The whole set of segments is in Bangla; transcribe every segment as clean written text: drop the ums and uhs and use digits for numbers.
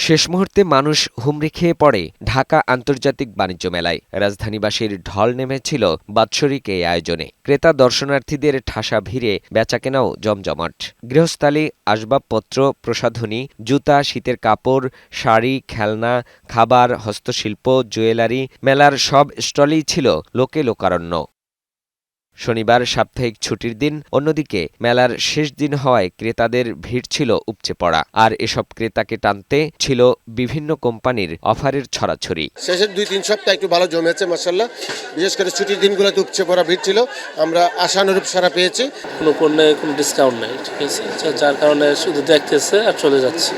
শেষ মুহূর্তে মানুষ হুমড়ি খেয়ে পড়ে ঢাকা আন্তর্জাতিক বাণিজ্য মেলায়। রাজধানীবাসীর ঢল নেমেছিল বাৎসরিক এই আয়োজনে। ক্রেতা দর্শনার্থীদের ঠাসা ভিড়ে বেচাকেনাও জমজমাট। গৃহস্থালী, আসবাবপত্র, প্রসাধনী, জুতা, শীতের কাপড়, শাড়ি, খেলনা, খাবার, হস্তশিল্প, জুয়েলারি, মেলার সব স্টলেই ছিল লোকে লোকারণ্য। শনিবার সাপ্তাহিক ছুটির দিন, অন্যদিকে মেলার শেষ দিন হওয়ায় ক্রেতাদের ভিড় ছিল উপচে পড়া। আর এসব ক্রেতাকে টানতে ছিল বিভিন্ন কোম্পানির অফারের ছড়াছড়ি। শেষের 2-3 সপ্তাহ একটু ভালো জমেছে মাশাআল্লাহ। বিশেষ করে ছুটির দিনগুলোতে উপচে পড়া ভিড় ছিল, আমরা আশানুরূপ সাড়া পেয়েছি। কোনো পণ্যে কোনো ডিসকাউন্ট নেই, ঠিক আছে, যার কারণে শুধু দেখতেছে আর চলে যাচ্ছে।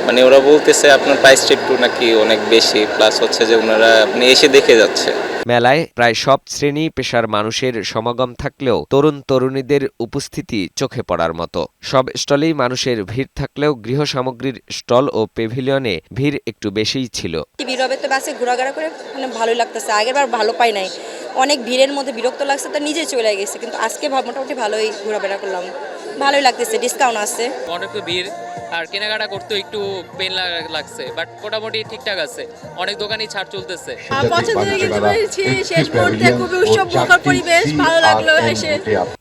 মানে ওরা বলতেছে আপনার প্রাইসটা একটু নাকি অনেক বেশি, প্লাস হচ্ছে যে ওনারা এসে দেখে যাচ্ছে। মেলায় প্রায় সব শ্রেণী পেশার মানুষের সমাগম থাকলেও তরুণ তরুণীদের উপস্থিতি চোখে পড়ার মতো। সব স্টলেই মানুষের ভিড় থাকলেও গৃহ সামগ্রীর স্টল ও পেভিলিয়নে ভিড় একটু বেশিই ছিল। বিরবেতে বাসে ঘোরাঘোরা করে ভালোই লাগতেছে, আগেরবার ভালো পাই নাই, অনেক ভিড়ের মধ্যে বিরক্ত লাগছে, তো নিজে চলে গেছে, কিন্তু আজকে মোটামুটি ভালোই ঘোরাফেরা করলাম, ভালোই লাগতেছে, ডিসকাউন্ট আছে। অনেক ভিড় আর কেনাকাটা করতে একটু পেন লাগছে, বাট মোটামুটি ঠিকঠাক আছে, অনেক দোকানই ছাড় চলতেছে। শেষ মুহূর্তে খুবই উৎসবমুখর পরিবেশ, ভালো লাগলো এসে।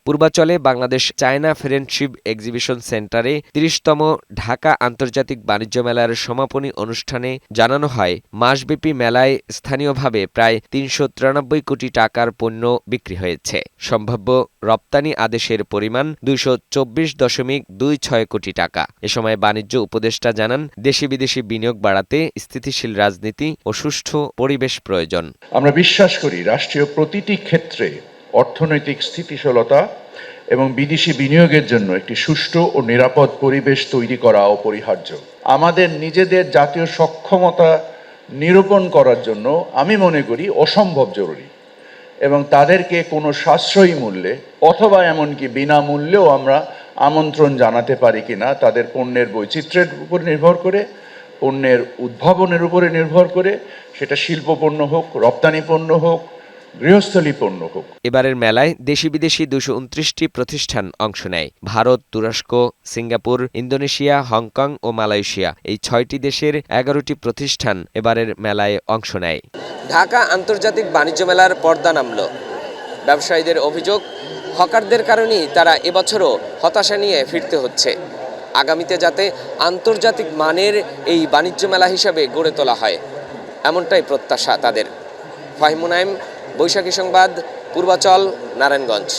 পূর্বাচলে বাংলাদেশ চায়না ফ্রেন্ডশিপ এক্সিবিশন সেন্টারে ৩০তম ঢাকা আন্তর্জাতিক বাণিজ্য মেলার সমাপনী অনুষ্ঠানে জানানো হয়, মাসব্যাপী মেলায় স্থানীয়ভাবে প্রায় ৩৯৩ কোটি টাকার পণ্য বিক্রি হয়েছে। সম্ভাব্য রপ্তানি আদেশের পরিমাণ ২২.26 কোটি টাকা। এ সময় বাণিজ্য উপদেষ্টা জানান, দেশি বিদেশি বিনিয়োগ বাড়াতে স্থিতিশীল রাজনীতি ও সুষ্ঠু পরিবেশ প্রয়োজন। আমরা বিশ্বাস করি রাষ্ট্রীয় প্রতিটি ক্ষেত্রে অর্থনৈতিক স্থিতিশীলতা এবং বিদেশি বিনিয়োগের জন্য একটি সুষ্ঠু ও নিরাপদ পরিবেশ তৈরি করা অপরিহার্য। আমাদের নিজেদের জাতীয় সক্ষমতা নিরূপণ করার জন্য আমি মনে করি অসম্ভব জরুরি, এবং তাদেরকে কোনো সাশ্রয়ী মূল্যে অথবা এমনকি বিনামূল্যেও আমরা আমন্ত্রণ জানাতে পারি কিনা, তাদের পণ্যের বৈচিত্র্যের উপর নির্ভর করে, পণ্যের উদ্ভাবনের উপরে নির্ভর করে, সেটা শিল্প পণ্য হোক, রপ্তানি পণ্য হোক, গৃহস্থলী পণ্য হোক। এবারের মেলায় দেশি বিদেশি ২২৯টি প্রতিষ্ঠান অংশ নেয়। ভারত, তুরস্ক, সিঙ্গাপুর, ইন্দোনেশিয়া, হংকং ও মালয়েশিয়া, এই ৬টি দেশের ১১টি প্রতিষ্ঠান এবারের মেলায় অংশ নেয়। ঢাকা আন্তর্জাতিক বাণিজ্য মেলার পর্দা নামল। ব্যবসায়ীদের অভিযোগ, হকারদের কারণেই তারা এবছরও হতাশা নিয়ে ফিরতে হচ্ছে। আগামীতে যাতে আন্তর্জাতিক মানের এই বাণিজ্য মেলা হিসাবে গড়ে তোলা হয়, এমনটাই প্রত্যাশা তাদের। ফাহিম মুনায়েম, বৈশাখী সংবাদ, পূর্বাচল, নারায়ণগঞ্জ।